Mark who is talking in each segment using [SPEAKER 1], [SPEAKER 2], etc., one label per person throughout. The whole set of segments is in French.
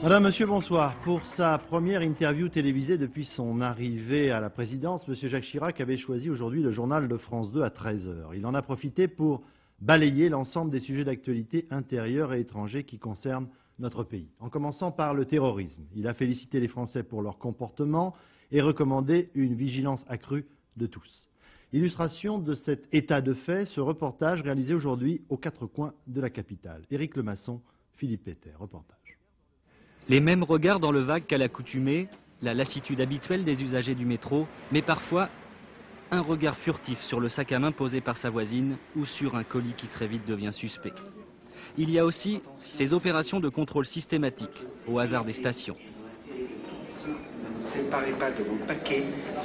[SPEAKER 1] Madame, Monsieur, bonsoir. Pour sa première interview télévisée depuis son arrivée à la présidence, Monsieur Jacques Chirac avait choisi aujourd'hui le journal de France 2 à 13 h. Il en a profité pour balayer l'ensemble des sujets d'actualité intérieurs et étrangers qui concernent notre pays. En commençant par le terrorisme, il a félicité les Français pour leur comportement et recommandé une vigilance accrue de tous. Illustration de cet état de fait, ce reportage réalisé aujourd'hui aux quatre coins de la capitale. Éric Lemasson, Philippe Péter, reportage.
[SPEAKER 2] Les mêmes regards dans le vague qu'à l'accoutumée, la lassitude habituelle des usagers du métro, mais parfois un regard furtif sur le sac à main posé par sa voisine ou sur un colis qui très vite devient suspect. Il y a aussi ces opérations de contrôle systématique au hasard des stations.
[SPEAKER 3] Ne séparez pas de vos paquets,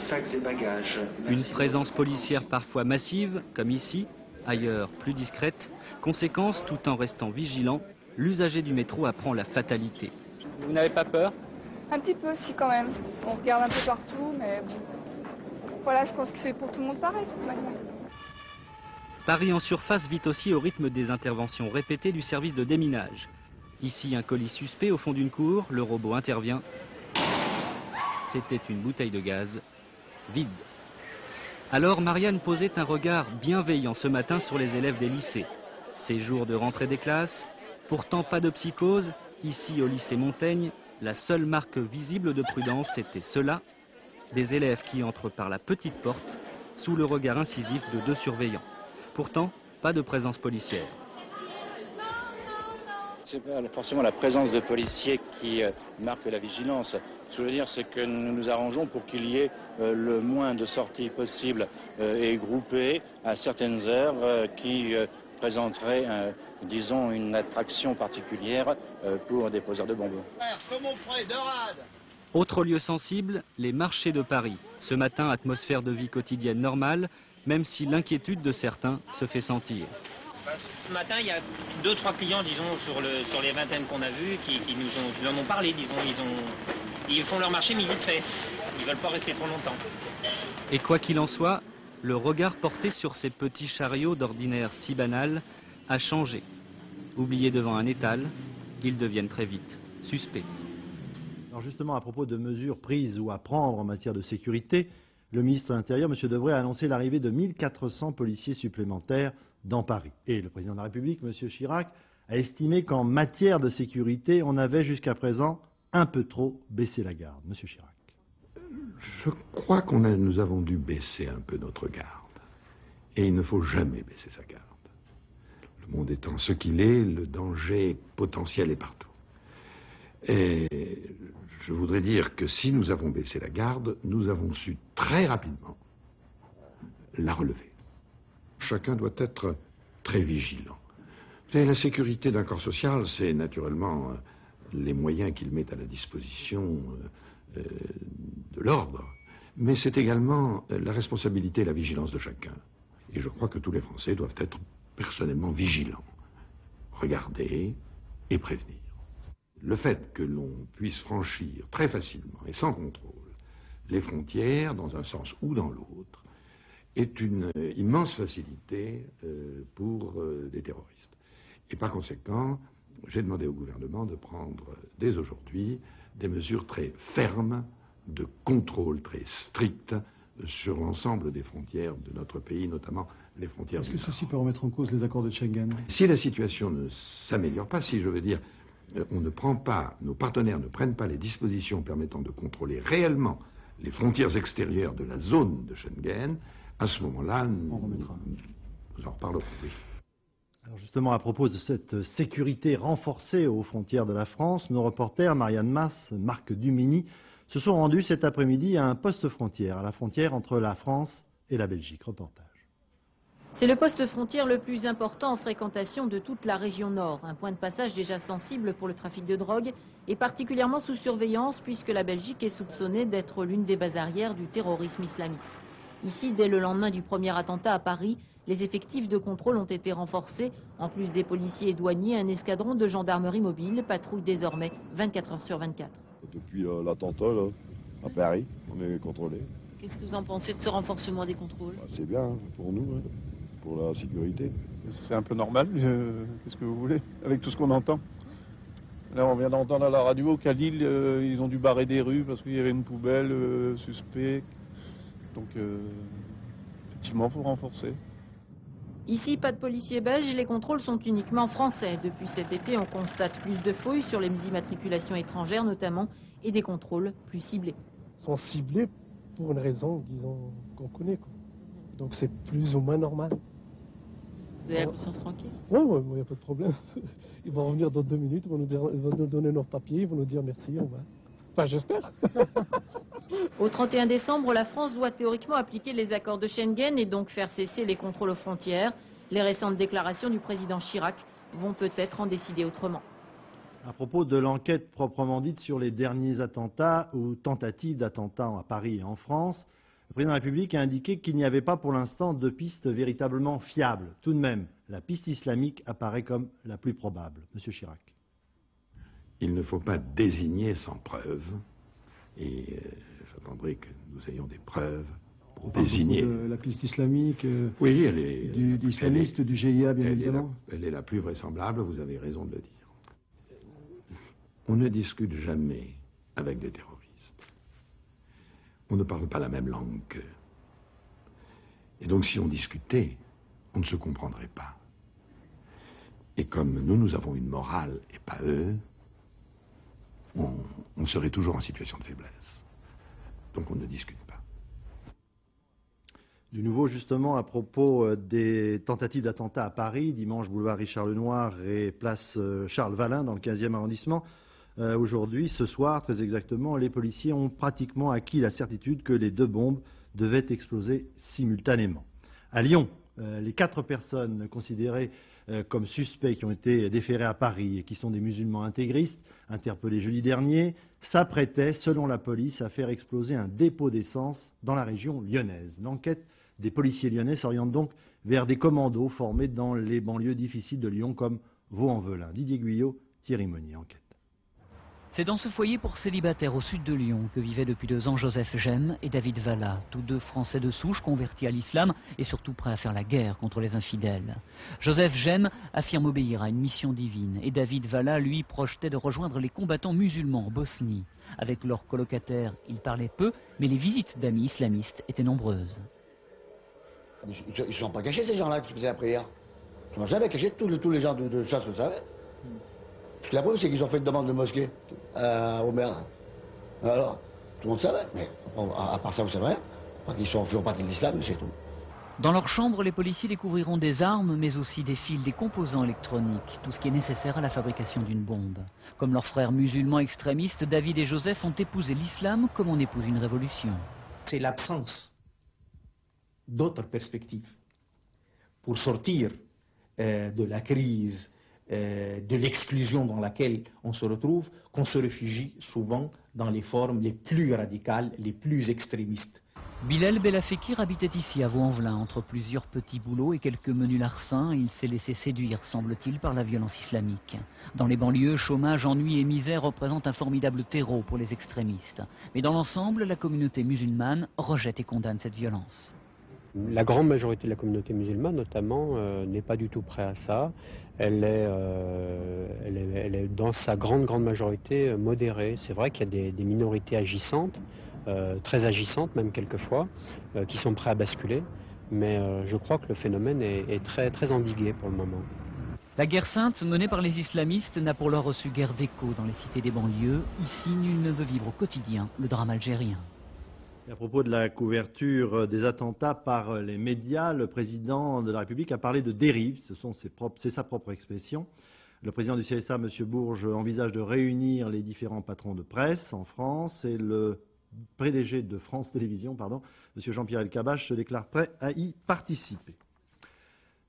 [SPEAKER 3] sacs et bagages.
[SPEAKER 2] Une présence policière parfois massive, comme ici, ailleurs plus discrète. Conséquence, tout en restant vigilant, l'usager du métro apprend la fatalité. Vous n'avez pas peur?
[SPEAKER 4] Un petit peu, si, quand même. On regarde un peu partout, mais voilà, je pense que c'est pour tout le monde pareil, de toute manière.
[SPEAKER 2] Paris en surface vit aussi au rythme des interventions répétées du service de déminage. Ici, un colis suspect au fond d'une cour, le robot intervient. C'était une bouteille de gaz vide. Alors, Marianne posait un regard bienveillant ce matin sur les élèves des lycées. Ces jours de rentrée des classes, pourtant pas de psychose. Ici, au lycée Montaigne, la seule marque visible de prudence, c'était cela, des élèves qui entrent par la petite porte, sous le regard incisif de deux surveillants. Pourtant, pas de présence policière.
[SPEAKER 5] Ce n'est pas forcément la présence de policiers qui marque la vigilance. Ce que je veux dire, c'est que nous nous arrangeons pour qu'il y ait le moins de sorties possibles et groupées à certaines heures qui présenterait, disons, une attraction particulière pour des poseurs de bonbons.
[SPEAKER 2] Autre lieu sensible, les marchés de Paris. Ce matin, atmosphère de vie quotidienne normale, même si l'inquiétude de certains se fait sentir.
[SPEAKER 6] Ce matin, il y a 2-3 clients, disons, sur les vingtaines qu'on a vues, qui nous en ont parlé, disons. Ils font leur marché, mais vite fait. Ils ne veulent pas rester trop longtemps.
[SPEAKER 2] Et quoi qu'il en soit, le regard porté sur ces petits chariots d'ordinaire si banals a changé. Oubliés devant un étal, ils deviennent très vite suspects.
[SPEAKER 1] Alors justement, à propos de mesures prises ou à prendre en matière de sécurité, le ministre de l'Intérieur, M. Debré, a annoncé l'arrivée de 1400 policiers supplémentaires dans Paris. Et le président de la République, M. Chirac, a estimé qu'en matière de sécurité, on avait jusqu'à présent un peu trop baissé la garde. M. Chirac.
[SPEAKER 7] Je crois que nous avons dû baisser un peu notre garde. Et il ne faut jamais baisser sa garde. Le monde étant ce qu'il est, le danger potentiel est partout. Et je voudrais dire que si nous avons baissé la garde, nous avons su très rapidement la relever. Chacun doit être très vigilant. Et la sécurité d'un corps social, c'est naturellement les moyens qu'il met à la disposition de l'ordre, mais c'est également la responsabilité et la vigilance de chacun. Et je crois que tous les Français doivent être personnellement vigilants, regarder et prévenir. Le fait que l'on puisse franchir très facilement et sans contrôle les frontières dans un sens ou dans l'autre est une immense facilité pour des terroristes. Et par conséquent, j'ai demandé au gouvernement de prendre dès aujourd'hui des mesures très fermes de contrôle très strict sur l'ensemble des frontières de notre pays, notamment les frontières du Nord.
[SPEAKER 8] Est-ce que ceci peut remettre en cause les accords de Schengen?
[SPEAKER 7] Si la situation ne s'améliore pas, si je veux dire, nos partenaires ne prennent pas les dispositions permettant de contrôler réellement les frontières extérieures de la zone de Schengen, à ce moment-là, nous en reparlerons. Oui.
[SPEAKER 1] Alors justement, à propos de cette sécurité renforcée aux frontières de la France, nos reporters Marianne Masse, Marc Dumini, se sont rendus cet après-midi à un poste frontière, à la frontière entre la France et la Belgique. Reportage.
[SPEAKER 9] C'est le poste frontière le plus important en fréquentation de toute la région nord. Un point de passage déjà sensible pour le trafic de drogue et particulièrement sous surveillance puisque la Belgique est soupçonnée d'être l'une des bases arrières du terrorisme islamiste. Ici, dès le lendemain du premier attentat à Paris, les effectifs de contrôle ont été renforcés. En plus des policiers et douaniers, un escadron de gendarmerie mobile patrouille désormais 24 heures sur 24.
[SPEAKER 10] Depuis l'attentat à Paris, on est contrôlé.
[SPEAKER 9] Qu'est-ce que vous en pensez de ce renforcement des contrôles?
[SPEAKER 10] C'est bien pour nous, pour la sécurité.
[SPEAKER 8] C'est un peu normal, qu'est-ce que vous voulez, avec tout ce qu'on entend?
[SPEAKER 11] Là, on vient d'entendre à la radio qu'à Lille, ils ont dû barrer des rues parce qu'il y avait une poubelle suspecte. Donc, effectivement, il faut renforcer.
[SPEAKER 9] Ici, pas de policiers belges, les contrôles sont uniquement français. Depuis cet été, on constate plus de fouilles sur les immatriculations étrangères notamment et des contrôles plus ciblés.
[SPEAKER 12] Ils sont ciblés pour une raison, disons, qu'on connaît, quoi. Donc c'est plus ou moins normal.
[SPEAKER 9] Vous avez la conscience tranquille?
[SPEAKER 12] Oui, il n'y a pas de problème. Ils vont revenir dans 2 minutes, ils vont nous donner leurs papiers, ils vont nous dire merci, on va. Enfin, j'espère.
[SPEAKER 9] Au 31 décembre, la France doit théoriquement appliquer les accords de Schengen et donc faire cesser les contrôles aux frontières. Les récentes déclarations du président Chirac vont peut-être en décider autrement.
[SPEAKER 1] À propos de l'enquête proprement dite sur les derniers attentats ou tentatives d'attentats à Paris et en France, le président de la République a indiqué qu'il n'y avait pas pour l'instant de piste véritablement fiable. Tout de même, la piste islamique apparaît comme la plus probable. Monsieur Chirac.
[SPEAKER 7] Il ne faut pas désigner sans preuve, et j'attendrai que nous ayons des preuves pour désigner.
[SPEAKER 8] La piste islamique,
[SPEAKER 7] oui, elle est,
[SPEAKER 8] du islamiste, du GIA, bien évidemment.
[SPEAKER 7] Elle est la plus vraisemblable, vous avez raison de le dire. On ne discute jamais avec des terroristes. On ne parle pas la même langue qu'eux. Et donc si on discutait, on ne se comprendrait pas. Et comme nous avons une morale et pas eux, on serait toujours en situation de faiblesse. Donc on ne discute pas.
[SPEAKER 1] Du nouveau, justement, à propos des tentatives d'attentats à Paris, dimanche, boulevard Richard Lenoir et place Charles Vallin, dans le 15e arrondissement. Aujourd'hui, ce soir, très exactement, les policiers ont pratiquement acquis la certitude que les 2 bombes devaient exploser simultanément. À Lyon, les 4 personnes considérées comme suspects qui ont été déférés à Paris et qui sont des musulmans intégristes, interpellés jeudi dernier, s'apprêtaient, selon la police, à faire exploser un dépôt d'essence dans la région lyonnaise. L'enquête des policiers lyonnais s'oriente donc vers des commandos formés dans les banlieues difficiles de Lyon comme Vaux-en-Velin. Didier Guyot, Thierry Monnier, enquête.
[SPEAKER 13] C'est dans ce foyer pour célibataires au sud de Lyon que vivaient depuis 2 ans Joseph Gemme et David Valla, tous 2 Français de souche convertis à l'islam et surtout prêts à faire la guerre contre les infidèles. Joseph Gemme affirme obéir à une mission divine et David Valla, lui, projetait de rejoindre les combattants musulmans en Bosnie. Avec leurs colocataires, ils parlaient peu, mais les visites d'amis islamistes étaient nombreuses.
[SPEAKER 14] Ils ne sont pas cachés ces gens-là qui faisaient la prière. Ils ne sont jamais cachés, tous les gens de chasse le savaient. Parce que la preuve, c'est qu'ils ont fait une demande de mosquée au maire. Alors, tout le monde savait, mais à part ça, vous savez rien. Ils font partie de l'islam, c'est tout.
[SPEAKER 13] Dans leur chambre, les policiers découvriront des armes, mais aussi des fils, des composants électroniques, tout ce qui est nécessaire à la fabrication d'une bombe. Comme leurs frères musulmans extrémistes, David et Joseph ont épousé l'islam comme on épouse une révolution.
[SPEAKER 15] C'est l'absence d'autres perspectives pour sortir de la crise, de l'exclusion dans laquelle on se retrouve, qu'on se réfugie souvent dans les formes les plus radicales, les plus extrémistes.
[SPEAKER 13] Bilal Belafekir habitait ici à Vaux-en-Velin, entre plusieurs petits boulots et quelques menus larcins. Il s'est laissé séduire, semble-t-il, par la violence islamique. Dans les banlieues, chômage, ennui et misère représentent un formidable terreau pour les extrémistes. Mais dans l'ensemble, la communauté musulmane rejette et condamne cette violence.
[SPEAKER 16] La grande majorité de la communauté musulmane, notamment, n'est pas du tout prête à ça. Elle est dans sa grande majorité modérée. C'est vrai qu'il y a des minorités agissantes, très agissantes même quelquefois, qui sont prêtes à basculer. Mais je crois que le phénomène est très endigué pour le moment.
[SPEAKER 13] La guerre sainte menée par les islamistes n'a pour l'heure reçu guère d'écho dans les cités des banlieues. Ici, nul ne veut vivre au quotidien le drame algérien.
[SPEAKER 1] Et à propos de la couverture des attentats par les médias, le président de la République a parlé de dérive, c'est sa propre expression. Le président du CSA, M. Bourges, envisage de réunir les différents patrons de presse en France et le PDG de France Télévisions, M. Jean-Pierre Elkabbach, se déclare prêt à y participer.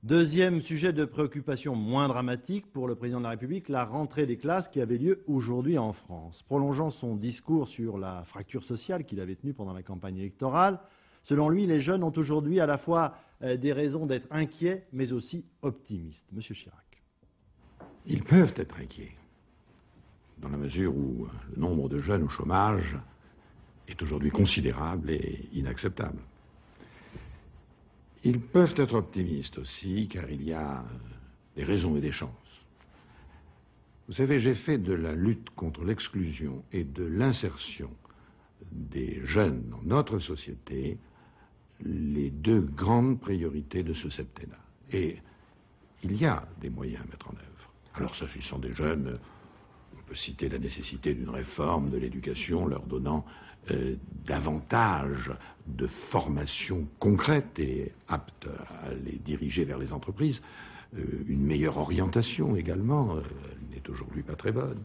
[SPEAKER 1] Deuxième sujet de préoccupation moins dramatique pour le président de la République, la rentrée des classes qui avait lieu aujourd'hui en France. Prolongeant son discours sur la fracture sociale qu'il avait tenu pendant la campagne électorale, selon lui, les jeunes ont aujourd'hui à la fois des raisons d'être inquiets, mais aussi optimistes. Monsieur Chirac.
[SPEAKER 7] Ils peuvent être inquiets, dans la mesure où le nombre de jeunes au chômage est aujourd'hui considérable et inacceptable. Ils peuvent être optimistes aussi, car il y a des raisons et des chances. Vous savez, j'ai fait de la lutte contre l'exclusion et de l'insertion des jeunes dans notre société les deux grandes priorités de ce septennat. Et il y a des moyens à mettre en œuvre. Alors, s'agissant des jeunes, on peut citer la nécessité d'une réforme de l'éducation, leur donnant davantage de formation concrète et apte à les diriger vers les entreprises. Une meilleure orientation également, elle n'est aujourd'hui pas très bonne.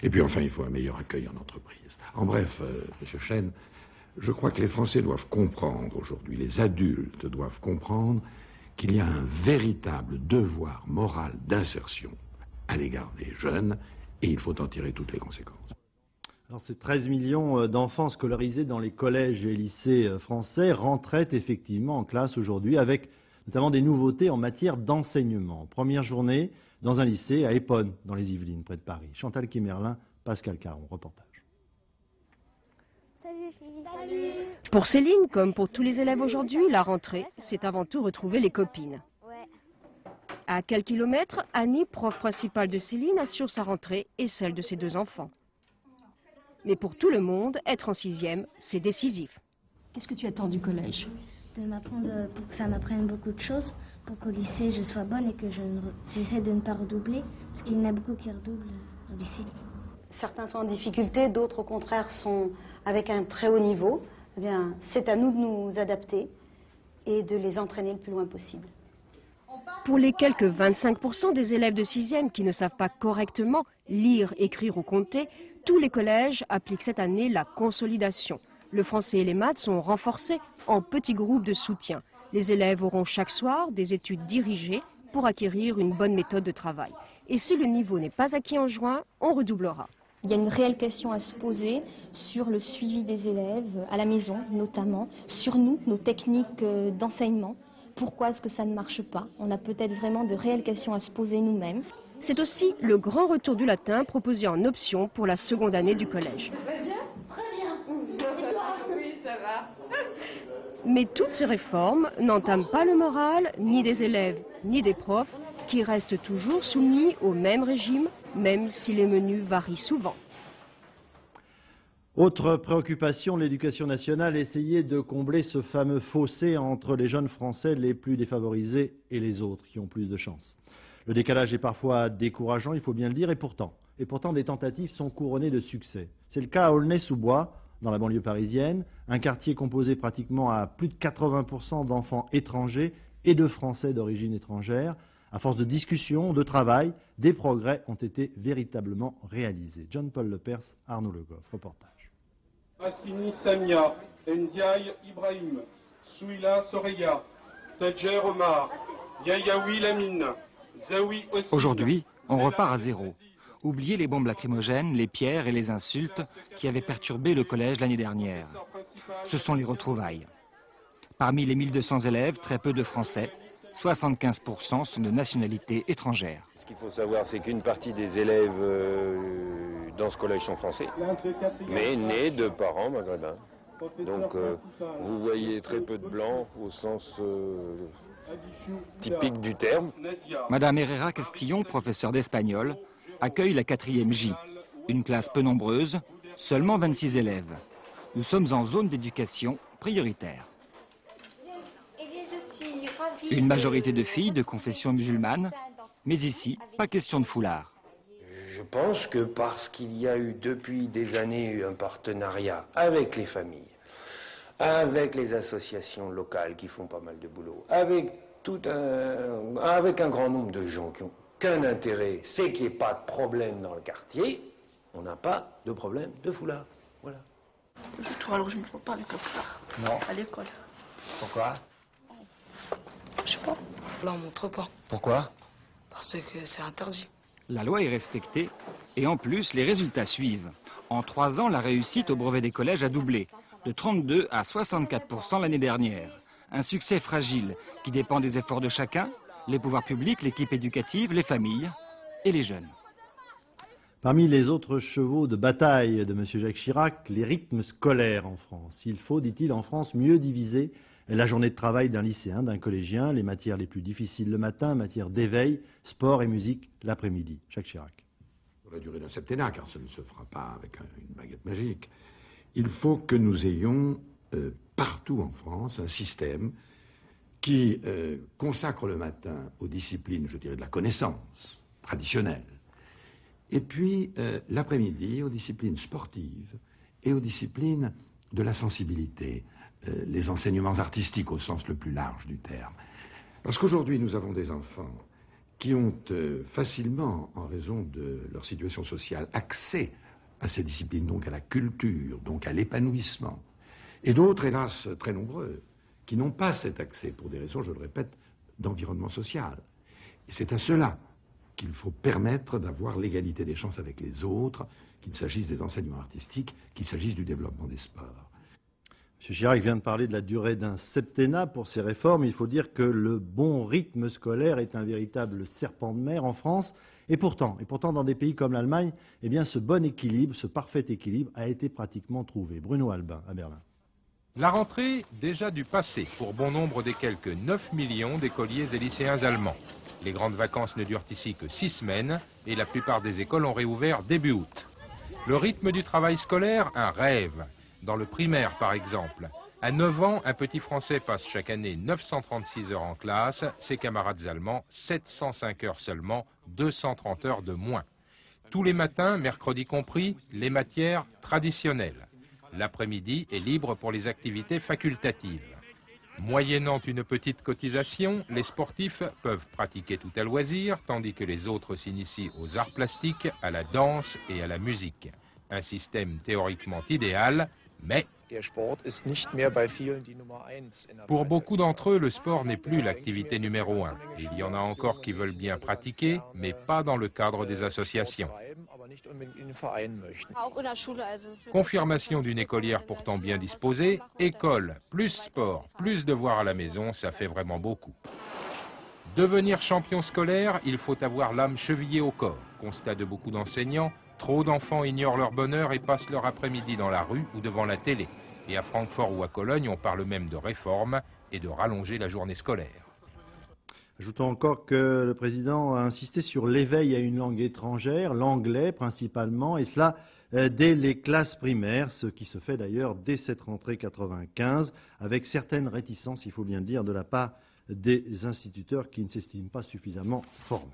[SPEAKER 7] Et puis enfin, il faut un meilleur accueil en entreprise. En bref, Monsieur Chêne, je crois que les Français doivent comprendre aujourd'hui, les adultes doivent comprendre qu'il y a un véritable devoir moral d'insertion à l'égard des jeunes et il faut en tirer toutes les conséquences.
[SPEAKER 1] Alors ces 13 millions d'enfants scolarisés dans les collèges et lycées français rentraient effectivement en classe aujourd'hui avec notamment des nouveautés en matière d'enseignement. Première journée dans un lycée à Éponne, dans les Yvelines, près de Paris. Chantal Quémerlin, Pascal Caron, reportage.
[SPEAKER 17] Salut. Pour Céline, comme pour tous les élèves aujourd'hui, la rentrée, c'est avant tout retrouver les copines. À quelques kilomètres, Annie, prof principale de Céline, assure sa rentrée et celle de ses deux enfants. Mais pour tout le monde, être en 6e, c'est décisif. Qu'est-ce que tu attends du collège ?
[SPEAKER 18] De m'apprendre, pour que ça m'apprenne beaucoup de choses, pour qu'au lycée je sois bonne et que j'essaie de ne pas redoubler, parce qu'il y en a beaucoup qui redoublent au lycée.
[SPEAKER 19] Certains sont en difficulté, d'autres au contraire sont avec un très haut niveau. Eh bien, c'est à nous de nous adapter et de les entraîner le plus loin possible.
[SPEAKER 17] Pour les quelques 25% des élèves de 6e qui ne savent pas correctement lire, écrire ou compter, tous les collèges appliquent cette année la consolidation. Le français et les maths sont renforcés en petits groupes de soutien. Les élèves auront chaque soir des études dirigées pour acquérir une bonne méthode de travail. Et si le niveau n'est pas acquis en juin, on redoublera.
[SPEAKER 20] Il y a une réelle question à se poser sur le suivi des élèves à la maison, notamment, sur nous, nos techniques d'enseignement. Pourquoi est-ce que ça ne marche pas? On a peut-être vraiment de réelles questions à se poser nous-mêmes.
[SPEAKER 17] C'est aussi le grand retour du latin proposé en option pour la seconde année du collège.
[SPEAKER 21] Très bien, très bien. Oui, ça va.
[SPEAKER 17] Mais toutes ces réformes n'entament pas le moral ni des élèves ni des profs qui restent toujours soumis au même régime, même si les menus varient souvent.
[SPEAKER 1] Autre préoccupation, l'éducation nationale, essayer de combler ce fameux fossé entre les jeunes Français les plus défavorisés et les autres qui ont plus de chance. Le décalage est parfois décourageant, il faut bien le dire, et pourtant des tentatives sont couronnées de succès. C'est le cas à Aulnay-sous-Bois, dans la banlieue parisienne, un quartier composé pratiquement à plus de 80% d'enfants étrangers et de Français d'origine étrangère. À force de discussions, de travail, des progrès ont été véritablement réalisés. John-Paul Lepers, Arnaud Le Goff, reportage.
[SPEAKER 22] Assini Samia, Ndiaye Ibrahim, Souila Soreya, Tadjer Omar, Yayaoui Lamine, Zawi Ossi.
[SPEAKER 23] Aujourd'hui, on repart à zéro. Oubliez les bombes lacrymogènes, les pierres et les insultes qui avaient perturbé le collège l'année dernière. Ce sont les retrouvailles. Parmi les 1200 élèves, très peu de Français, 75% sont de nationalité étrangère.
[SPEAKER 24] Ce qu'il faut savoir, c'est qu'une partie des élèves dans ce collège sont français, mais nés de parents maghrébins. Donc vous voyez très peu de blancs au sens typique du terme.
[SPEAKER 23] Madame Herrera Castillon, professeure d'espagnol, accueille la 4e J, une classe peu nombreuse, seulement 26 élèves. Nous sommes en zone d'éducation prioritaire. Une majorité de filles de confession musulmane, mais ici, pas question de foulard.
[SPEAKER 24] Je pense que parce qu'il y a eu depuis des années un partenariat avec les familles, avec les associations locales qui font pas mal de boulot, avec un grand nombre de gens qui n'ont qu'un intérêt, c'est qu'il n'y ait pas de problème dans le quartier, on n'a pas de problème de foulard. Voilà.
[SPEAKER 21] Toi, alors je ne me vois pas avec un foulard.
[SPEAKER 24] Non.
[SPEAKER 21] À l'école.
[SPEAKER 24] Pourquoi?
[SPEAKER 21] Je sais pas. Là, on montre pas.
[SPEAKER 23] Pourquoi?
[SPEAKER 21] Parce que c'est interdit.
[SPEAKER 23] La loi est respectée et en plus, les résultats suivent. En 3 ans, la réussite au brevet des collèges a doublé, de 32 à 64% l'année dernière. Un succès fragile qui dépend des efforts de chacun, les pouvoirs publics, l'équipe éducative, les familles et les jeunes.
[SPEAKER 1] Parmi les autres chevaux de bataille de M. Jacques Chirac, les rythmes scolaires en France. Il faut, dit-il, en France mieux diviser la journée de travail d'un lycéen, d'un collégien, les matières les plus difficiles le matin, matières d'éveil, sport et musique l'après-midi. Jacques Chirac.
[SPEAKER 7] sur la durée d'un septennat, car ça ne se fera pas avec une baguette magique, il faut que nous ayons partout en France un système qui consacre le matin aux disciplines, je dirais, de la connaissance traditionnelle, et puis l'après-midi aux disciplines sportives et aux disciplines de la sensibilité, les enseignements artistiques au sens le plus large du terme. Parce qu'aujourd'hui, nous avons des enfants qui ont facilement, en raison de leur situation sociale, accès à ces disciplines, donc à la culture, donc à l'épanouissement, et d'autres, hélas, très nombreux, qui n'ont pas cet accès pour des raisons, je le répète, d'environnement social. Et c'est à cela qu'il faut permettre d'avoir l'égalité des chances avec les autres, qu'il s'agisse des enseignements artistiques, qu'il s'agisse du développement des sports.
[SPEAKER 1] M. Chirac vient de parler de la durée d'un septennat pour ces réformes. Il faut dire que le bon rythme scolaire est un véritable serpent de mer en France. Et pourtant dans des pays comme l'Allemagne, eh bien, ce bon équilibre, ce parfait équilibre a été pratiquement trouvé. Bruno Albin, à Berlin.
[SPEAKER 3] La rentrée, déjà du passé, pour bon nombre des quelques 9 millions d'écoliers et lycéens allemands. Les grandes vacances ne durent ici que 6 semaines et la plupart des écoles ont réouvert début août. Le rythme du travail scolaire, un rêve. Dans le primaire, par exemple, à 9 ans, un petit Français passe chaque année 936 heures en classe, ses camarades allemands 705 heures seulement, 230 heures de moins. Tous les matins, mercredi compris, les matières traditionnelles. L'après-midi est libre pour les activités facultatives. Moyennant une petite cotisation, les sportifs peuvent pratiquer tout à loisir, tandis que les autres s'initient aux arts plastiques, à la danse et à la musique. Un système théoriquement idéal, mais pour beaucoup d'entre eux, le sport n'est plus l'activité numéro 1. Il y en a encore qui veulent bien pratiquer, mais pas dans le cadre des associations. Confirmation d'une écolière pourtant bien disposée, école, plus sport, plus devoirs à la maison, ça fait vraiment beaucoup. Devenir champion scolaire, il faut avoir l'âme chevillée au corps. Constat de beaucoup d'enseignants, trop d'enfants ignorent leur bonheur et passent leur après-midi dans la rue ou devant la télé. Et à Francfort ou à Cologne, on parle même de réforme et de rallonger la journée scolaire.
[SPEAKER 1] Ajoutons encore que le président a insisté sur l'éveil à une langue étrangère, l'anglais principalement, et cela dès les classes primaires, ce qui se fait d'ailleurs dès cette rentrée 95, avec certaines réticences, il faut bien le dire, de la part des instituteurs qui ne s'estiment pas suffisamment formés.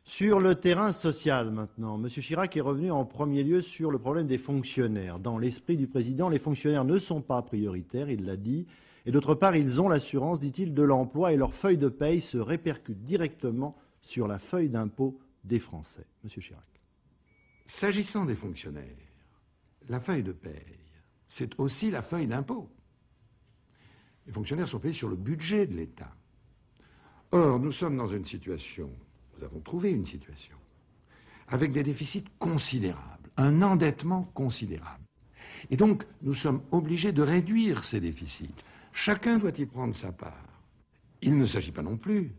[SPEAKER 1] Sur le terrain social maintenant, M. Chirac est revenu en premier lieu sur le problème des fonctionnaires. Dans l'esprit du président, les fonctionnaires ne sont pas prioritaires, il l'a dit, et d'autre part, ils ont l'assurance, dit-il, de l'emploi et leur feuille de paye se répercute directement sur la feuille d'impôt des Français. M. Chirac.
[SPEAKER 7] S'agissant des fonctionnaires, la feuille de paye, c'est aussi la feuille d'impôt. Les fonctionnaires sont payés sur le budget de l'État. Or, nous sommes dans une situation, nous avons trouvé une situation, avec des déficits considérables, un endettement considérable. Et donc, nous sommes obligés de réduire ces déficits. Chacun doit y prendre sa part. Il ne s'agit pas non plus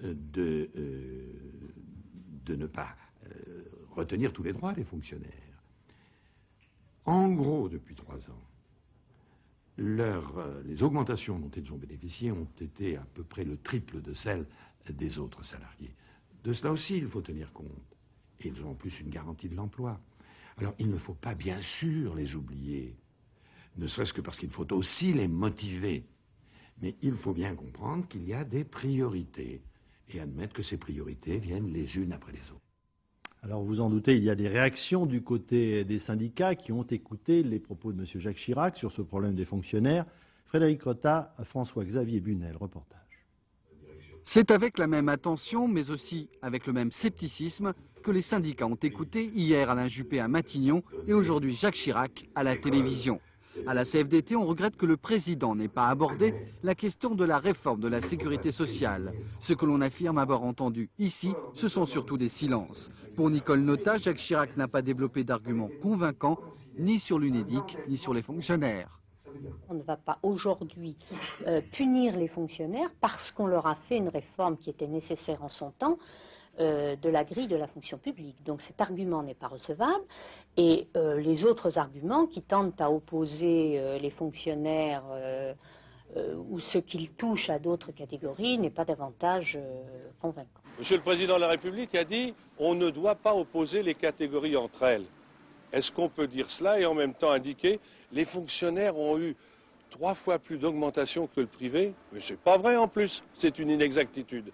[SPEAKER 7] de ne pas retenir tous les droits des fonctionnaires. En gros, depuis 3 ans, les augmentations dont ils ont bénéficié ont été à peu près le triple de celles des autres salariés. De cela aussi, il faut tenir compte. Et ils ont en plus une garantie de l'emploi. Alors, il ne faut pas, bien sûr, les oublier, ne serait-ce que parce qu'il faut aussi les motiver. Mais il faut bien comprendre qu'il y a des priorités et admettre que ces priorités viennent les unes après les autres.
[SPEAKER 1] Alors, vous en doutez, il y a des réactions du côté des syndicats qui ont écouté les propos de M. Jacques Chirac sur ce problème des fonctionnaires. Frédéric Rota, François-Xavier Bunel, reportage.
[SPEAKER 4] C'est avec la même attention, mais aussi avec le même scepticisme, que les syndicats ont écouté hier Alain Juppé à Matignon et aujourd'hui Jacques Chirac à la télévision. À la CFDT, on regrette que le président n'ait pas abordé la question de la réforme de la sécurité sociale. Ce que l'on affirme avoir entendu ici, ce sont surtout des silences. Pour Nicole Notat, Jacques Chirac n'a pas développé d'arguments convaincants, ni sur l'UNEDIC, ni sur les fonctionnaires.
[SPEAKER 5] On ne va pas aujourd'hui punir les fonctionnaires parce qu'on leur a fait une réforme qui était nécessaire en son temps de la grille de la fonction publique. Donc cet argument n'est pas recevable et les autres arguments qui tentent à opposer les fonctionnaires ou ce qu'il touche à d'autres catégories n'est pas davantage convaincant.
[SPEAKER 2] Monsieur le Président de la République a dit on ne doit pas opposer les catégories entre elles. Est-ce qu'on peut dire cela et en même temps indiquer les fonctionnaires ont eu 3 fois plus d'augmentation que le privé? Mais c'est pas vrai en plus, c'est une inexactitude.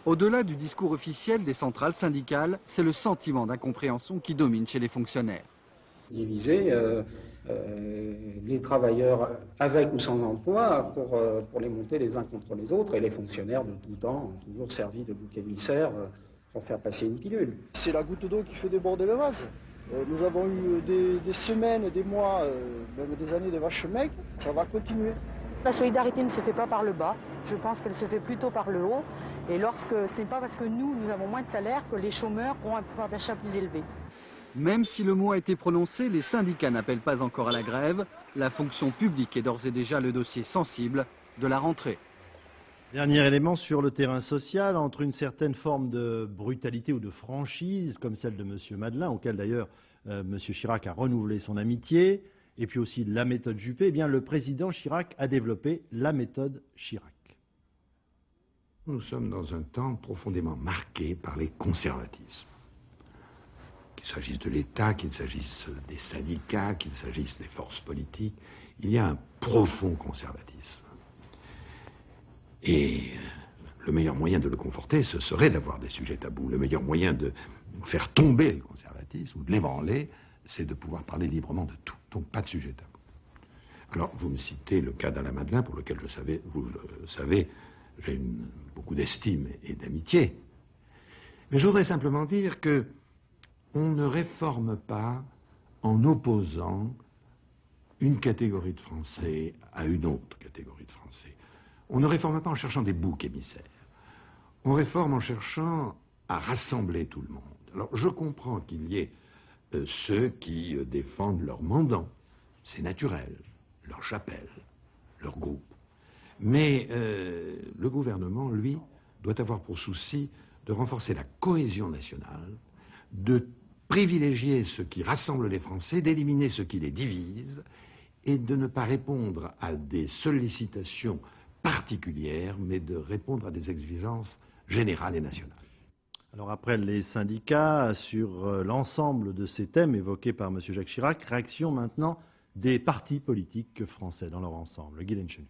[SPEAKER 4] Au-delà du discours officiel des centrales syndicales, c'est le sentiment d'incompréhension qui domine chez les fonctionnaires.
[SPEAKER 6] Diviser les travailleurs avec ou sans emploi pour les monter les uns contre les autres, et les fonctionnaires de tout temps ont toujours servi de bouc émissaire pour faire passer une pilule.
[SPEAKER 12] C'est la goutte d'eau qui fait déborder le vase. Nous avons eu des semaines, des mois, même des années de vaches maigres, ça va continuer.
[SPEAKER 10] La solidarité ne se fait pas par le bas, je pense qu'elle se fait plutôt par le haut. Et lorsque c'est pas parce que nous avons moins de salaire que les chômeurs ont un pouvoir d'achat plus élevé.
[SPEAKER 4] Même si le mot a été prononcé, les syndicats n'appellent pas encore à la grève. La fonction publique est d'ores et déjà le dossier sensible de la rentrée.
[SPEAKER 1] Dernier élément sur le terrain social, entre une certaine forme de brutalité ou de franchise, comme celle de M. Madeleine, auquel d'ailleurs M. Chirac a renouvelé son amitié, et puis aussi la méthode Juppé, eh bien, le président Chirac a développé la méthode Chirac.
[SPEAKER 7] Nous sommes dans un temps profondément marqué par les conservatismes. Qu'il s'agisse de l'État, qu'il s'agisse des syndicats, qu'il s'agisse des forces politiques, il y a un profond conservatisme. Et le meilleur moyen de le conforter, ce serait d'avoir des sujets tabous. Le meilleur moyen de faire tomber le conservatisme ou de l'ébranler, c'est de pouvoir parler librement de tout. Donc pas de sujet tabou. Alors vous me citez le cas d'Alain Madeleine, pour lequel vous le savez, j'ai beaucoup d'estime et d'amitié. Mais je voudrais simplement dire que on ne réforme pas en opposant une catégorie de Français à une autre catégorie de Français. On ne réforme pas en cherchant des boucs émissaires. On réforme en cherchant à rassembler tout le monde. Alors je comprends qu'il y ait ceux qui défendent leur mandant, c'est naturel, leur chapelle, leur groupe. Mais le gouvernement, lui, doit avoir pour souci de renforcer la cohésion nationale, de privilégier ce qui rassemble les Français, d'éliminer ce qui les divise, et de ne pas répondre à des sollicitations particulières, mais de répondre à des exigences générales et nationales.
[SPEAKER 1] Alors après les syndicats, sur l'ensemble de ces thèmes évoqués par M. Jacques Chirac, réaction maintenant des partis politiques français dans leur ensemble. Guy Lenchenu.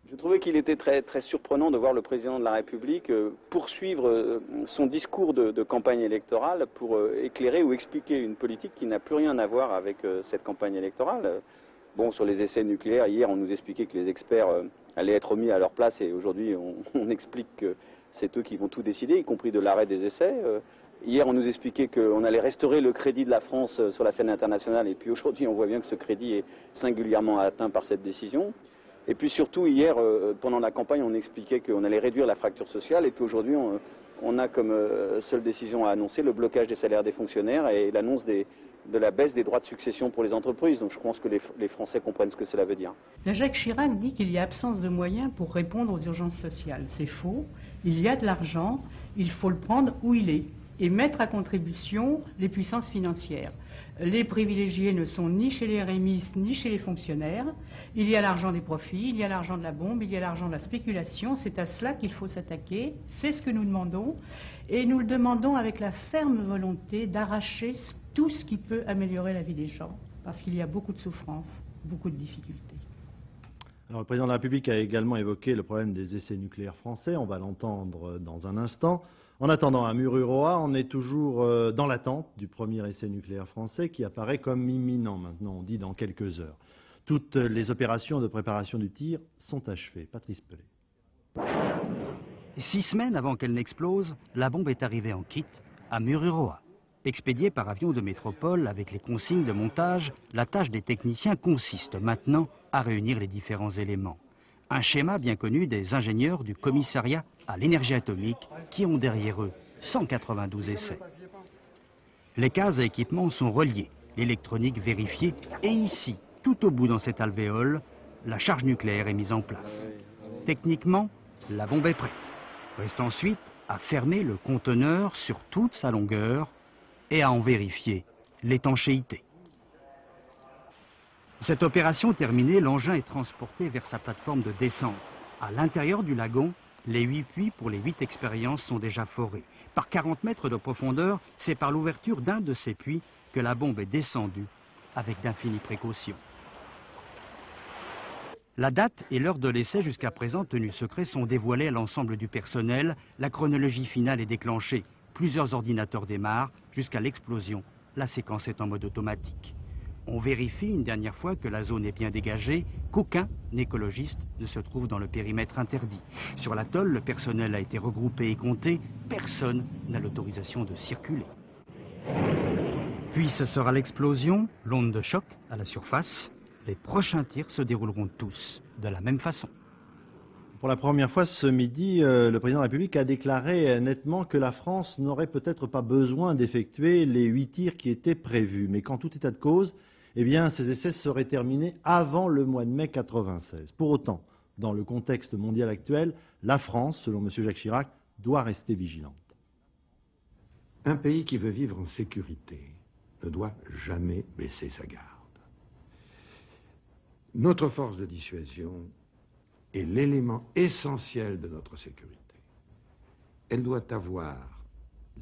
[SPEAKER 11] Je trouvais qu'il était très surprenant de voir le président de la République poursuivre son discours de campagne électorale pour éclairer ou expliquer une politique qui n'a plus rien à voir avec cette campagne électorale. Bon, sur les essais nucléaires, hier on nous expliquait que les experts allaient être mis à leur place et aujourd'hui on explique que c'est eux qui vont tout décider, y compris de l'arrêt des essais. Hier on nous expliquait qu'on allait restaurer le crédit de la France sur la scène internationale et puis aujourd'hui on voit bien que ce crédit est singulièrement atteint par cette décision. Et puis surtout, hier, pendant la campagne, on expliquait qu'on allait réduire la fracture sociale. Et puis aujourd'hui, on a comme seule décision à annoncer le blocage des salaires des fonctionnaires et l'annonce de la baisse des droits de succession pour les entreprises. Donc je pense que les Français comprennent ce que cela veut dire.
[SPEAKER 25] Jacques Chirac dit qu'il y a absence de moyens pour répondre aux urgences sociales. C'est faux. Il y a de l'argent. Il faut le prendre où il est et mettre à contribution les puissances financières. Les privilégiés ne sont ni chez les rémistes ni chez les fonctionnaires. Il y a l'argent des profits, il y a l'argent de la bombe, il y a l'argent de la spéculation. C'est à cela qu'il faut s'attaquer. C'est ce que nous demandons. Et nous le demandons avec la ferme volonté d'arracher tout ce qui peut améliorer la vie des gens. Parce qu'il y a beaucoup de souffrances, beaucoup de difficultés.
[SPEAKER 1] Alors, le président de la République a également évoqué le problème des essais nucléaires français. On va l'entendre dans un instant. En attendant, à Mururoa, on est toujours dans l'attente du premier essai nucléaire français qui apparaît comme imminent maintenant, on dit dans quelques heures. Toutes les opérations de préparation du tir sont achevées. Patrice Pellet.
[SPEAKER 26] 6 semaines avant qu'elle n'explose, la bombe est arrivée en kit à Mururoa. Expédiée par avion de métropole avec les consignes de montage, la tâche des techniciens consiste maintenant à réunir les différents éléments. Un schéma bien connu des ingénieurs du commissariat à l'énergie atomique qui ont derrière eux 192 essais. Les cases à équipement sont reliées, l'électronique vérifiée et ici, tout au bout dans cet alvéole, la charge nucléaire est mise en place. Techniquement, la bombe est prête. Reste ensuite à fermer le conteneur sur toute sa longueur et à en vérifier l'étanchéité. Cette opération terminée, l'engin est transporté vers sa plateforme de descente. À l'intérieur du lagon, les 8 puits pour les 8 expériences sont déjà forés. Par 40 mètres de profondeur, c'est par l'ouverture d'un de ces puits que la bombe est descendue, avec d'infinies précautions. La date et l'heure de l'essai jusqu'à présent tenus secrets sont dévoilés à l'ensemble du personnel. La chronologie finale est déclenchée. Plusieurs ordinateurs démarrent. Jusqu'à l'explosion, la séquence est en mode automatique. On vérifie une dernière fois que la zone est bien dégagée, qu'aucun écologiste ne se trouve dans le périmètre interdit. Sur l'atoll, le personnel a été regroupé et compté. Personne n'a l'autorisation de circuler. Puis ce sera l'explosion, l'onde de choc à la surface. Les prochains tirs se dérouleront tous de la même façon.
[SPEAKER 1] Pour la première fois ce midi, le président de la République a déclaré nettement que la France n'aurait peut-être pas besoin d'effectuer les 8 tirs qui étaient prévus. Mais qu'en tout état de cause, eh bien, ces essais seraient terminés avant le mois de mai 1996. Pour autant, dans le contexte mondial actuel, la France, selon M. Jacques Chirac, doit rester vigilante.
[SPEAKER 7] Un pays qui veut vivre en sécurité ne doit jamais baisser sa garde. Notre force de dissuasion est l'élément essentiel de notre sécurité. Elle doit avoir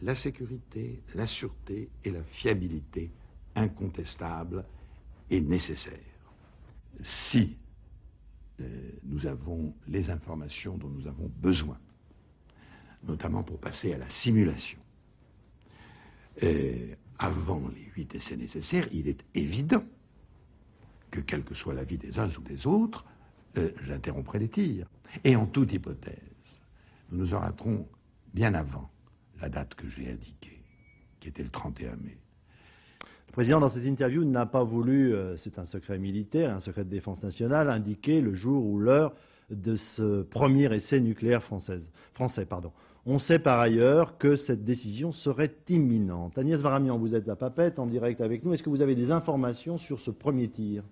[SPEAKER 7] la sécurité, la sûreté et la fiabilité incontestables et nécessaires. Si nous avons les informations dont nous avons besoin, notamment pour passer à la simulation, avant les 8 essais nécessaires, il est évident que, quel que soit l'avis des uns ou des autres, j'interromprai les tirs. Et en toute hypothèse, nous nous arrêterons bien avant la date que j'ai indiquée, qui était le 31 mai.
[SPEAKER 1] Le président, dans cette interview, n'a pas voulu, c'est un secret militaire, un secret de défense nationale, indiquer le jour ou l'heure de ce premier essai nucléaire français. On sait par ailleurs que cette décision serait imminente. Agnès Varamian, vous êtes à Papeete, en direct avec nous. Est-ce que vous avez des informations sur ce premier tir ?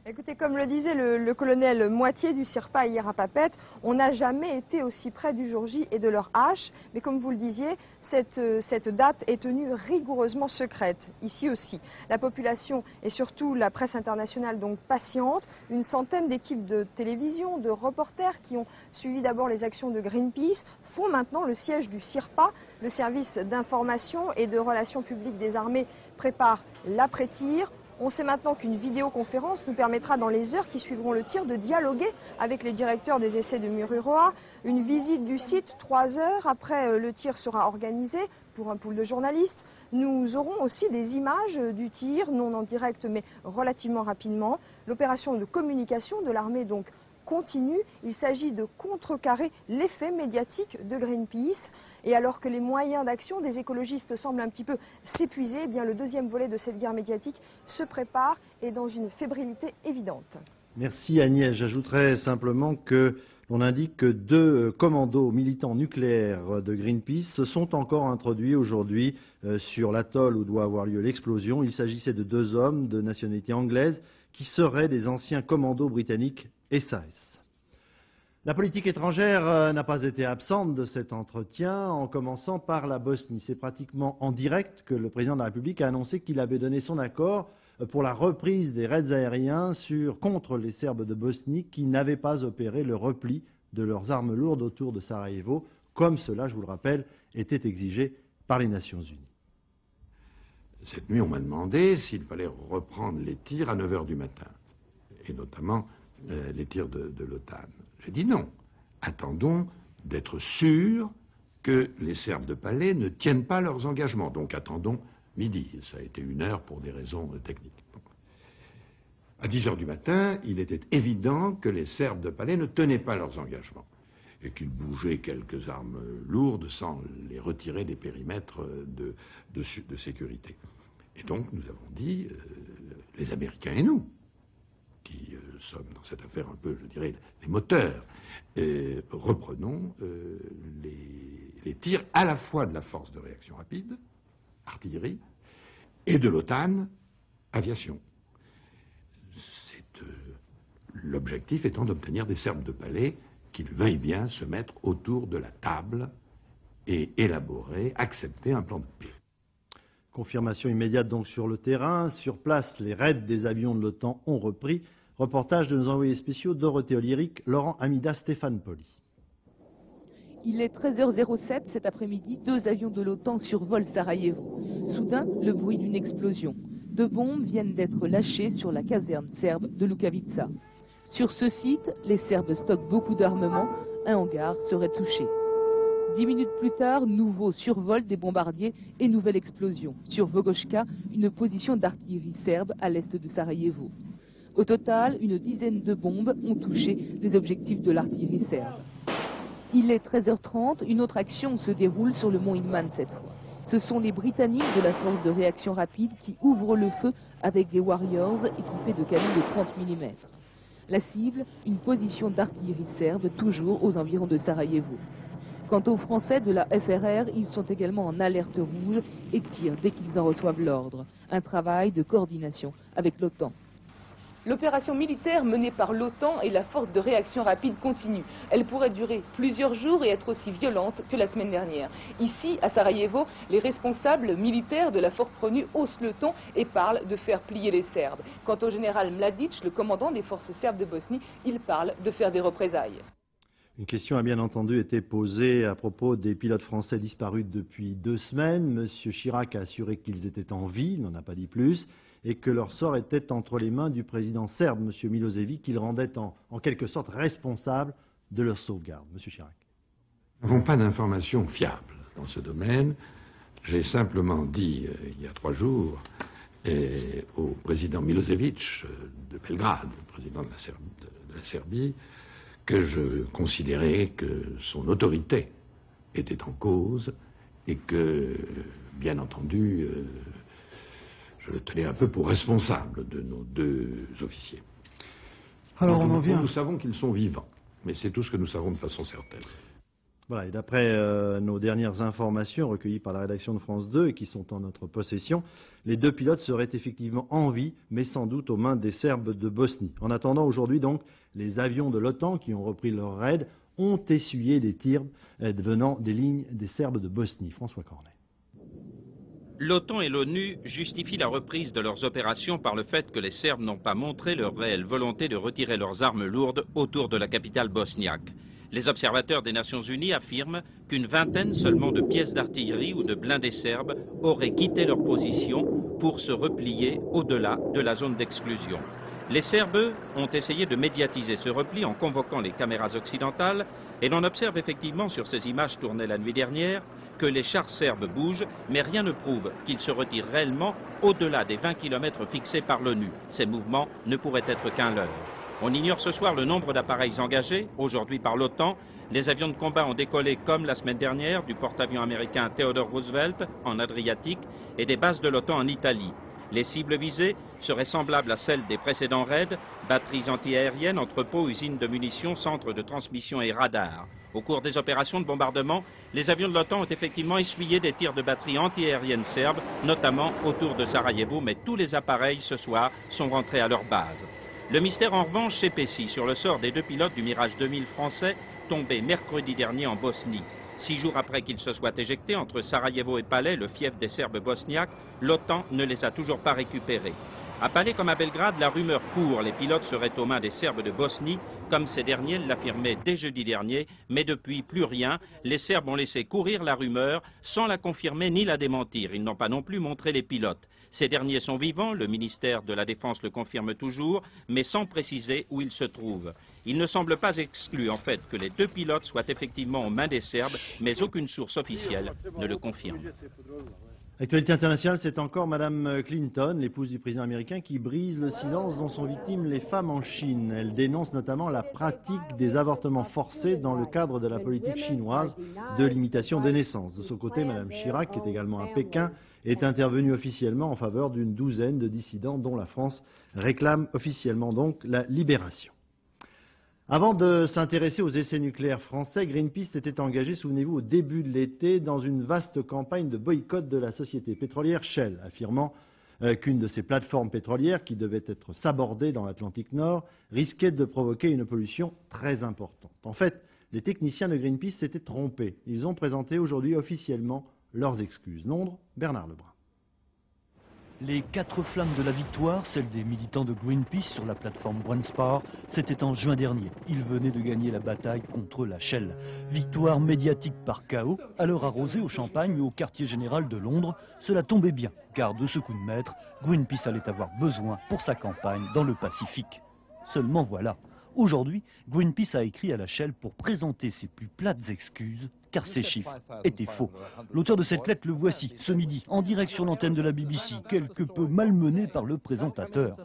[SPEAKER 8] Écoutez, comme le disait le colonel Moitié du CIRPA hier à Papeete, on n'a jamais été aussi près du jour J et de leur hache. Mais comme vous le disiez, cette date est tenue rigoureusement secrète, ici aussi. La population et surtout la presse internationale donc patiente. Une centaine d'équipes de télévision, de reporters qui ont suivi d'abord les actions de Greenpeace, font maintenant le siège du CIRPA. Le service d'information et de relations publiques des armées prépare l'après-tir. On sait maintenant qu'une vidéoconférence nous permettra dans les heures qui suivront le tir de dialoguer avec les directeurs des essais de Mururoa. Une visite du site 3 heures après le tir sera organisée pour un pool de journalistes. Nous aurons aussi des images du tir, non en direct mais relativement rapidement. L'opération de communication de l'armée donc continue. Il s'agit de contrecarrer l'effet médiatique de Greenpeace. Et alors que les moyens d'action des écologistes semblent un petit peu s'épuiser, eh bien le deuxième volet de cette guerre médiatique se prépare et dans une fébrilité évidente.
[SPEAKER 1] Merci Agnès. J'ajouterais simplement que l'on indique que 2 commandos militants nucléaires de Greenpeace se sont encore introduits aujourd'hui sur l'atoll où doit avoir lieu l'explosion. Il s'agissait de 2 hommes de nationalité anglaise qui seraient des anciens commandos britanniques SAS. La politique étrangère n'a pas été absente de cet entretien, en commençant par la Bosnie. C'est pratiquement en direct que le président de la République a annoncé qu'il avait donné son accord pour la reprise des raids aériens contre les Serbes de Bosnie qui n'avaient pas opéré le repli de leurs armes lourdes autour de Sarajevo, comme cela, je vous le rappelle, était exigé par les Nations Unies.
[SPEAKER 7] Cette nuit, on m'a demandé s'il fallait reprendre les tirs à 9 h du matin, et notamment les tirs de l'OTAN. J'ai dit non. Attendons d'être sûrs que les Serbes de Palais ne tiennent pas leurs engagements. Donc attendons midi. Ça a été 1 heure pour des raisons techniques. À 10 h du matin, il était évident que les Serbes de Palais ne tenaient pas leurs engagements et qu'ils bougeaient quelques armes lourdes sans les retirer des périmètres de sécurité. Et donc nous avons dit, les Américains et nous, qui sommes dans cette affaire un peu, je dirais, les moteurs, reprenons les tirs à la fois de la force de réaction rapide, artillerie, et de l'OTAN, aviation. L'objectif étant d'obtenir des Serbes de Palais qu'ils veuillent bien se mettre autour de la table et élaborer, accepter un plan de paix.
[SPEAKER 1] Confirmation immédiate donc sur le terrain. Sur place, les raids des avions de l'OTAN ont repris. Reportage de nos envoyés spéciaux Dorothée Oliéric, Laurent Amida, Stéphane Poli.
[SPEAKER 9] Il est 13h07 cet après-midi, 2 avions de l'OTAN survolent Sarajevo. Soudain, le bruit d'une explosion. 2 bombes viennent d'être lâchées sur la caserne serbe de Lukavica. Sur ce site, les Serbes stockent beaucoup d'armements. Un hangar serait touché. 10 minutes plus tard, nouveau survol des bombardiers et nouvelle explosion. Sur Vogošća, une position d'artillerie serbe à l'est de Sarajevo. Au total, une dizaine de bombes ont touché les objectifs de l'artillerie serbe. Il est 13h30, une autre action se déroule sur le mont Inman cette fois. Ce sont les Britanniques de la force de réaction rapide qui ouvrent le feu avec des Warriors équipés de canons de 30 mm. La cible, une position d'artillerie serbe, toujours aux environs de Sarajevo. Quant aux Français de la FRR, ils sont également en alerte rouge et tirent dès qu'ils en reçoivent l'ordre. Un travail de coordination avec l'OTAN. L'opération militaire menée par l'OTAN et la force de réaction rapide continue. Elle pourrait durer plusieurs jours et être aussi violente que la semaine dernière. Ici, à Sarajevo, les responsables militaires de la force PRONU haussent le ton et parlent de faire plier les Serbes. Quant au général Mladic, le commandant des forces serbes de Bosnie, il parle de faire des représailles.
[SPEAKER 1] Une question a bien entendu été posée à propos des pilotes français disparus depuis 2 semaines. Monsieur Chirac a assuré qu'ils étaient en vie, il n'en a pas dit plus, et que leur sort était entre les mains du président serbe, Monsieur Milosevic, qu'il rendait en quelque sorte responsable de leur sauvegarde. Monsieur Chirac.
[SPEAKER 7] Nous n'avons pas d'informations fiables dans ce domaine. J'ai simplement dit, il y a 3 jours, au président Milosevic de Belgrade, le président de la Serbie, que je considérais que son autorité était en cause et que, bien entendu, je le tenais un peu pour responsable de nos 2 officiers.
[SPEAKER 1] Alors
[SPEAKER 7] donc, nous savons qu'ils sont vivants, mais c'est tout ce que nous savons de façon certaine.
[SPEAKER 1] Voilà, et d'après nos dernières informations recueillies par la rédaction de France 2 et qui sont en notre possession, les 2 pilotes seraient effectivement en vie, mais sans doute aux mains des Serbes de Bosnie. En attendant, aujourd'hui donc, les avions de l'OTAN qui ont repris leur raid ont essuyé des tirs venant des lignes des Serbes de Bosnie. François Cornet.
[SPEAKER 13] L'OTAN et l'ONU justifient la reprise de leurs opérations par le fait que les Serbes n'ont pas montré leur réelle volonté de retirer leurs armes lourdes autour de la capitale bosniaque. Les observateurs des Nations Unies affirment qu'une vingtaine seulement de pièces d'artillerie ou de blindés serbes auraient quitté leur position pour se replier au-delà de la zone d'exclusion. Les Serbes ont essayé de médiatiser ce repli en convoquant les caméras occidentales et l'on observe effectivement sur ces images tournées la nuit dernière que les chars serbes bougent, mais rien ne prouve qu'ils se retirent réellement au-delà des 20 km fixés par l'ONU. Ces mouvements ne pourraient être qu'un leurre. On ignore ce soir le nombre d'appareils engagés, aujourd'hui par l'OTAN. Les avions de combat ont décollé comme la semaine dernière du porte-avions américain Theodore Roosevelt en Adriatique et des bases de l'OTAN en Italie. Les cibles visées seraient semblables à celles des précédents raids, batteries antiaériennes, entrepôts, usines de munitions, centres de transmission et radars. Au cours des opérations de bombardement, les avions de l'OTAN ont effectivement essuyé des tirs de batteries antiaériennes serbes, notamment autour de Sarajevo, mais tous les appareils ce soir sont rentrés à leur base. Le mystère en revanche s'épaissit sur le sort des 2 pilotes du Mirage 2000 français tombés mercredi dernier en Bosnie. 6 jours après qu'ils se soient éjectés entre Sarajevo et Palais, le fief des Serbes bosniaques, l'OTAN ne les a toujours pas récupérés. À Palais comme à Belgrade, la rumeur court, les pilotes seraient aux mains des Serbes de Bosnie, comme ces derniers l'affirmaient dès jeudi dernier, mais depuis plus rien, les Serbes ont laissé courir la rumeur sans la confirmer ni la démentir. Ils n'ont pas non plus montré les pilotes. Ces derniers sont vivants, le ministère de la Défense le confirme toujours, mais sans préciser où ils se trouvent. Il ne semble pas exclu en fait que les 2 pilotes soient effectivement aux mains des Serbes, mais aucune source officielle ne le confirme.
[SPEAKER 1] Actualité internationale, c'est encore Madame Clinton, l'épouse du président américain, qui brise le silence dont sont victimes les femmes en Chine. Elle dénonce notamment la pratique des avortements forcés dans le cadre de la politique chinoise de limitation des naissances. De son côté, Madame Chirac, qui est également à Pékin, est intervenue officiellement en faveur d'une douzaine de dissidents dont la France réclame officiellement donc la libération. Avant de s'intéresser aux essais nucléaires français, Greenpeace s'était engagé, souvenez-vous, au début de l'été, dans une vaste campagne de boycott de la société pétrolière Shell, affirmant qu'une de ces plateformes pétrolières, qui devait être sabordée dans l'Atlantique Nord, risquait de provoquer une pollution très importante. En fait, les techniciens de Greenpeace s'étaient trompés. Ils ont présenté aujourd'hui officiellement leurs excuses. Londres, Bernard Lebrun.
[SPEAKER 14] Les 4 flammes de la victoire, celles des militants de Greenpeace sur la plateforme Brandspar, c'était en juin dernier. Ils venaient de gagner la bataille contre la Shell. Victoire médiatique par chaos, à l'heure arrosée au Champagne ou au quartier général de Londres. Cela tombait bien, car de ce coup de maître, Greenpeace allait avoir besoin pour sa campagne dans le Pacifique. Seulement voilà, aujourd'hui, Greenpeace a écrit à la Shell pour présenter ses plus plates excuses, car ces chiffres étaient faux. L'auteur de cette lettre le voici, ce midi, en direct sur l'antenne de la BBC, quelque peu malmené par le présentateur.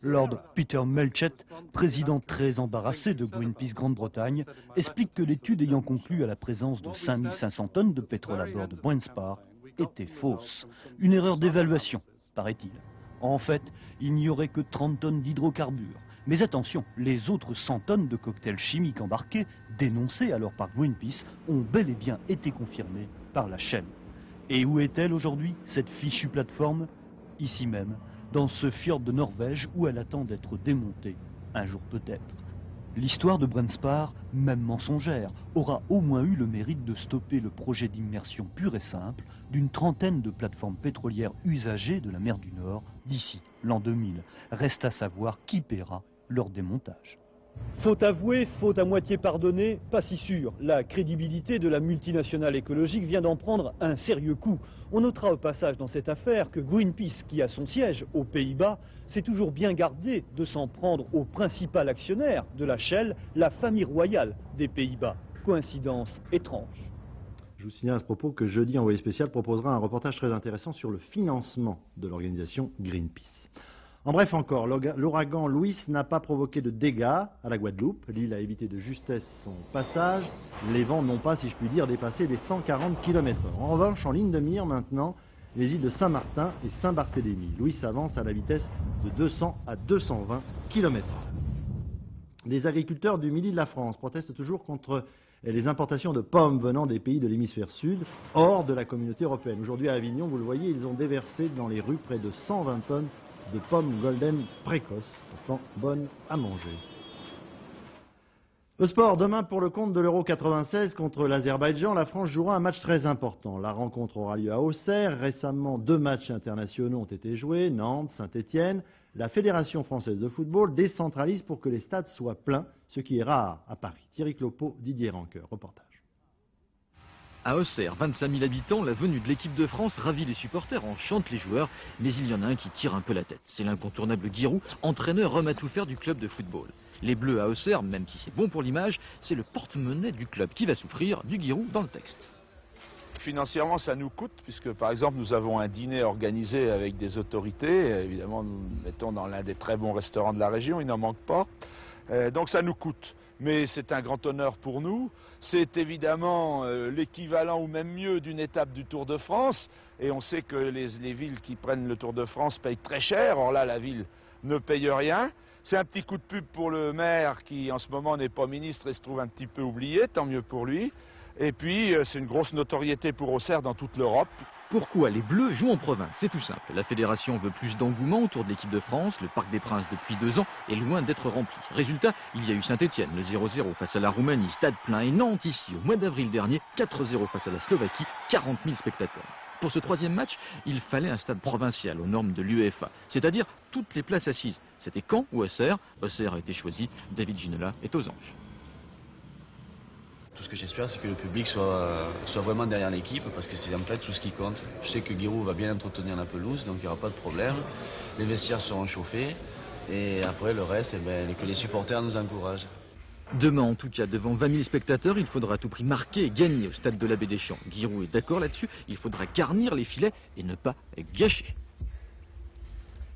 [SPEAKER 14] Lord Peter Melchett, président très embarrassé de Greenpeace Grande-Bretagne, explique que l'étude ayant conclu à la présence de 5500 tonnes de pétrole à bord de Brandspar était fausse. Une erreur d'évaluation, paraît-il. En fait, il n'y aurait que 30 tonnes d'hydrocarbures. Mais attention, les autres 100 tonnes de cocktails chimiques embarqués, dénoncés alors par Greenpeace, ont bel et bien été confirmées par la Shell. Et où est-elle aujourd'hui, cette fichue plateforme? Ici même, dans ce fjord de Norvège où elle attend d'être démontée, un jour peut-être. L'histoire de Brandspar, même mensongère, aura au moins eu le mérite de stopper le projet d'immersion pure et simple d'une trentaine de plateformes pétrolières usagées de la mer du Nord d'ici l'an 2000. Reste à savoir qui paiera leur démontage. Faute avouée, faute à moitié pardonnée, pas si sûr. La crédibilité de la multinationale écologique vient d'en prendre un sérieux coup. On notera au passage dans cette affaire que Greenpeace, qui a son siège aux Pays-Bas, s'est toujours bien gardé de s'en prendre au principal actionnaire de la Shell, la famille royale des Pays-Bas. Coïncidence étrange.
[SPEAKER 1] Je vous signale à ce propos que jeudi, Envoyé spécial proposera un reportage très intéressant sur le financement de l'organisation Greenpeace. En bref encore, l'ouragan Louis n'a pas provoqué de dégâts à la Guadeloupe. L'île a évité de justesse son passage. Les vents n'ont pas, si je puis dire, dépassé les 140 km/h. En revanche, en ligne de mire maintenant, les îles de Saint-Martin et Saint-Barthélemy. Louis avance à la vitesse de 200 à 220 km/h. Les agriculteurs du midi de la France protestent toujours contre les importations de pommes venant des pays de l'hémisphère sud, hors de la communauté européenne. Aujourd'hui à Avignon, vous le voyez, ils ont déversé dans les rues près de 120 tonnes de pommes golden précoces, pourtant bonnes à manger. Le sport, demain pour le compte de l'Euro 96 contre l'Azerbaïdjan, la France jouera un match très important. La rencontre aura lieu à Auxerre. Récemment, 2 matchs internationaux ont été joués, Nantes, Saint-Étienne. La Fédération française de football décentralise pour que les stades soient pleins, ce qui est rare à Paris. Thierry Clopeau, Didier Rancoeur, reportage.
[SPEAKER 15] À Auxerre, 25 000 habitants, la venue de l'équipe de France ravit les supporters, en chante les joueurs, mais il y en a un qui tire un peu la tête. C'est l'incontournable Giroud, entraîneur homme à tout faire du club de football. Les Bleus à Auxerre, même si c'est bon pour l'image, c'est le porte-monnaie du club qui va souffrir, du Giroud dans le texte.
[SPEAKER 16] Financièrement, ça nous coûte, puisque par exemple, nous avons un dîner organisé avec des autorités. Évidemment, nous nous mettons dans l'un des très bons restaurants de la région, il n'en manque pas. Donc ça nous coûte. Mais c'est un grand honneur pour nous. C'est évidemment l'équivalent ou même mieux d'une étape du Tour de France. Et on sait que les villes qui prennent le Tour de France payent très cher. Or là, la ville ne paye rien. C'est un petit coup de pub pour le maire qui en ce moment n'est pas ministre et se trouve un petit peu oublié, tant mieux pour lui. Et puis c'est une grosse notoriété pour Auxerre dans toute l'Europe.
[SPEAKER 15] Pourquoi les Bleus jouent en province? C'est tout simple. La fédération veut plus d'engouement autour de l'équipe de France. Le Parc des Princes, depuis 2 ans, est loin d'être rempli. Résultat, il y a eu Saint-Étienne, le 0-0 face à la Roumanie, stade plein, et Nantes ici, au mois d'avril dernier, 4-0 face à la Slovaquie, 40 000 spectateurs. Pour ce 3e match, il fallait un stade provincial aux normes de l'UEFA, c'est-à-dire toutes les places assises. C'était Caen ou Auxerre. Auxerre a été choisi, David Ginola est aux anges.
[SPEAKER 18] Tout ce que j'espère, c'est que le public soit vraiment derrière l'équipe, parce que c'est en fait tout ce qui compte. Je sais que Giroud va bien entretenir la pelouse, donc il n'y aura pas de problème. Les vestiaires seront chauffés, et après le reste, que les supporters nous encouragent.
[SPEAKER 15] Demain, en tout cas, devant 20 000 spectateurs, il faudra à tout prix marquer et gagner au stade de l'Abbé Deschamps. Giroud est d'accord là-dessus, il faudra garnir les filets et ne pas gâcher.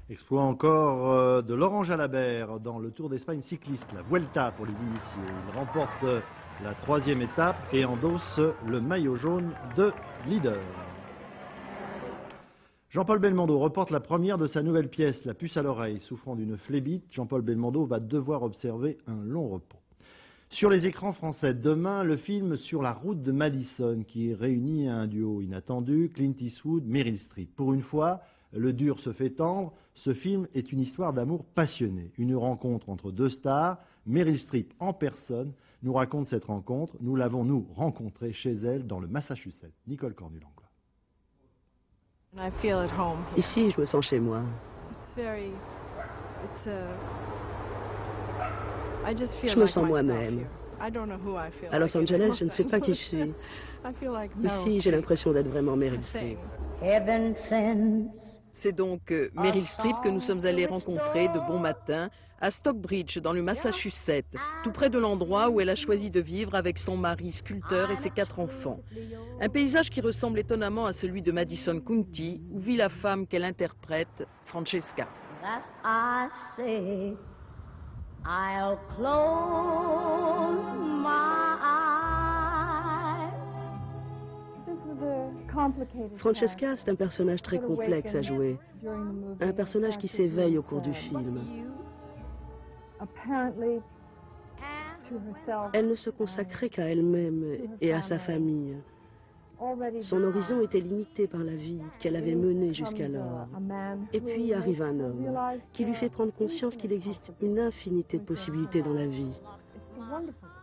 [SPEAKER 1] Exploit encore de Laurent Jalabert dans le Tour d'Espagne cycliste, la Vuelta pour les initiés. Il remporte la 3e étape et endosse le maillot jaune de leader. Jean-Paul Belmondo reporte la première de sa nouvelle pièce, La puce à l'oreille. Souffrant d'une phlébite, Jean-Paul Belmondo va devoir observer un long repos. Sur les écrans français, demain, le film Sur la route de Madison, qui réunit un duo inattendu, Clint Eastwood, Meryl Streep. Pour une fois, le dur se fait tendre. Ce film est une histoire d'amour passionné. Une rencontre entre 2 stars. Meryl Streep en personne nous raconte cette rencontre. Nous l'avons, nous, rencontrée chez elle dans le Massachusetts. Nicole Cornulangue.
[SPEAKER 17] Ici, je me sens chez moi. Je me sens moi-même. À Los Angeles, je ne sais pas qui je suis. Ici, j'ai l'impression d'être vraiment Meryl Streep.
[SPEAKER 19] C'est donc Meryl Streep que nous sommes allés rencontrer de bon matin à Stockbridge, dans le Massachusetts, tout près de l'endroit où elle a choisi de vivre avec son mari sculpteur et ses 4 enfants. Un paysage qui ressemble étonnamment à celui de Madison County, où vit la femme qu'elle interprète, Francesca.
[SPEAKER 20] I'll close my eyes.
[SPEAKER 17] Francesca, c'est un personnage très complexe à jouer. Un personnage qui s'éveille au cours du film. Elle ne se consacrait qu'à elle-même et à sa famille. Son horizon était limité par la vie qu'elle avait menée jusqu'alors. Et puis arrive un homme qui lui fait prendre conscience qu'il existe une infinité de possibilités dans la vie.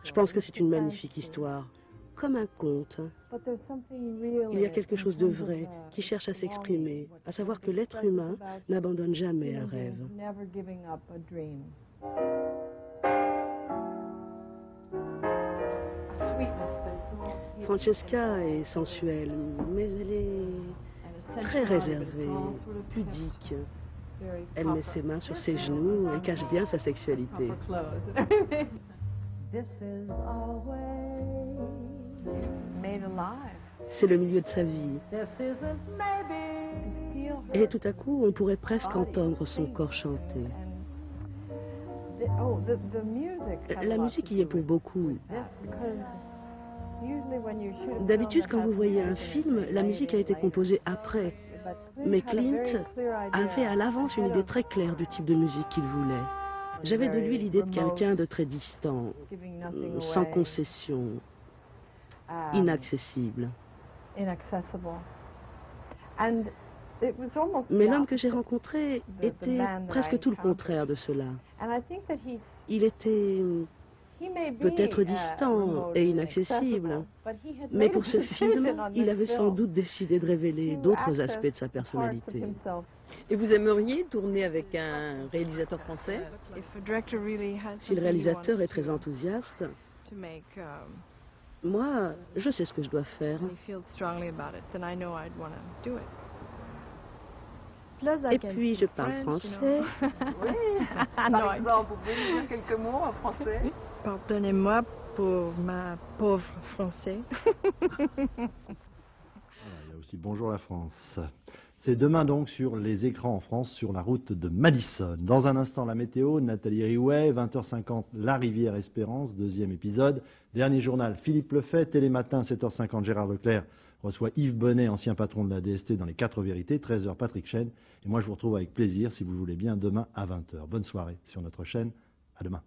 [SPEAKER 17] Je pense que c'est une magnifique histoire, comme un conte. Il y a quelque chose de vrai qui cherche à s'exprimer, à savoir que l'être humain n'abandonne jamais un rêve. Francesca est sensuelle, mais elle est très réservée, pudique. Elle met ses mains sur ses genoux et cache bien sa sexualité. C'est le milieu de sa vie. Et tout à coup, on pourrait presque entendre son corps chanter. La musique y est pour beaucoup. D'habitude, quand vous voyez un film, la musique a été composée après. Mais Clint avait à l'avance une idée très claire du type de musique qu'il voulait. J'avais de lui l'idée de quelqu'un de très distant, sans concession, inaccessible. Mais l'homme que j'ai rencontré était presque tout le contraire de cela. Il était peut-être distant et inaccessible, mais pour ce film, il avait sans doute décidé de révéler d'autres aspects de sa personnalité.
[SPEAKER 19] Et vous aimeriez tourner avec un réalisateur français?
[SPEAKER 17] Si le réalisateur est très enthousiaste, moi, je sais ce que je dois faire. Et puis, je parle français.
[SPEAKER 19] Oui, par exemple, vous pouvez dire quelques mots en français?
[SPEAKER 20] Pardonnez-moi pour ma pauvre français.
[SPEAKER 1] Il y a aussi Bonjour la France. C'est demain donc sur les écrans en France, sur la route de Madison. Dans un instant, la météo, Nathalie Riouet, 20h50, La Rivière Espérance, 2e épisode. Dernier journal, Philippe Lefay, Télématin, 7h50, Gérard Leclerc reçoit Yves Bonnet, ancien patron de la DST dans Les 4 vérités, 13h, Patrick Chêne. Et moi, je vous retrouve avec plaisir, si vous le voulez bien, demain à 20h. Bonne soirée sur notre chaîne. À demain.